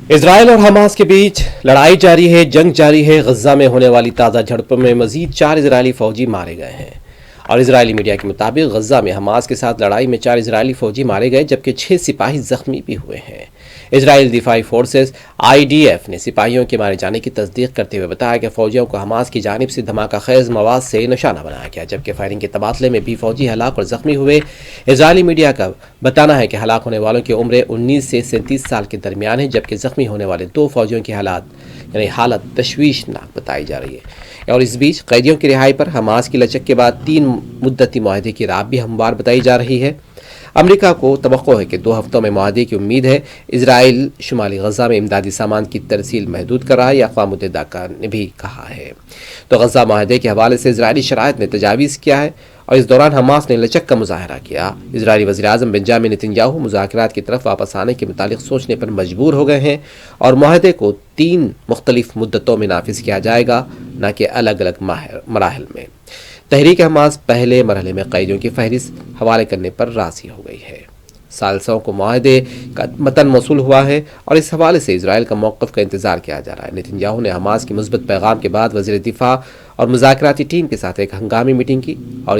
اسرائیل اور حماس کے بیچ لڑائی جاری ہے، جنگ جاری ہے۔ غزہ میں ہونے والی تازہ جھڑپوں میں مزید 4 اسرائیلی فوجی مارے گئے ہیں، اور اسرائیلی میڈیا کے مطابق غزہ میں حماس کے ساتھ لڑائی میں 4 اسرائیلی فوجی مارے گئے جبکہ 6 سپاہی زخمی بھی ہوئے ہیں۔ اسرائیل دفاعی فورسز IDF نے سپاہیوں کے مارے جانے کی تصدیق کرتے ہوئے بتایا کہ فوجیوں کو حماس کی جانب سے دھماکہ خیز مواد سے نشانہ بنایا گیا، جبکہ فائرنگ کے تبادلے میں بھی فوجی ہلاک اور زخمی ہوئے۔ اسرائیلی میڈیا کا بتانا ہے کہ ہلاک ہونے والوں کی عمریں 19 سے 37 سال کے درمیان ہے، جبکہ زخمی ہونے والے 2 فوجیوں کی حالت تشویشناک بتائی جا رہی ہے۔ اور اس بیچ قیدیوں کی رہائی پر حماس کی لچک کے بعد 3 مدتی معاہدے کی راہ بھی ہموار بتائی جا رہی ہے۔ امریکہ کو توقع ہے کہ 2 ہفتوں میں معاہدے کی امید ہے۔ اسرائیل شمالی غزہ میں امدادی سامان کی ترسیل محدود کر رہا ہے، یہ اقوام متحدہ نے بھی کہا ہے۔ تو غزہ معاہدے کے حوالے سے اسرائیلی شرائط نے تجاویز کیا ہے، اور اس دوران حماس نے لچک کا مظاہرہ کیا۔ اسرائیلی وزیراعظم بنجامن نتنیاہو مذاکرات کی طرف واپس آنے کے متعلق سوچنے پر مجبور ہو گئے ہیں، اور معاہدے کو 3 مختلف مدتوں میں نافذ کیا جائے گا، نہ کہ الگ الگ مراحل میں۔ تحریک حماس پہلے مرحلے میں قیدیوں کی فہرست حوالے کرنے پر راضی ہو گئی ہے۔ ثالثوں کو معاہدے کا متن موصول ہوا ہے، اور اس حوالے سے اسرائیل کا موقف کا انتظار کیا جا رہا ہے۔ نتنیاہو نے حماس کی مثبت پیغام کے بعد وزیر دفاع اور مذاکراتی ٹیم کے ساتھ ایک ہنگامی میٹنگ کی، اور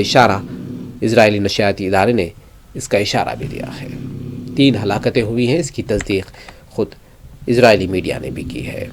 اسرائیلی نشریاتی ادارے نے اس کا اشارہ بھی دیا ہے۔ 3 ہلاکتیں ہوئی ہیں، اس کی تصدیق خود اسرائیلی میڈیا نے بھی کی ہے۔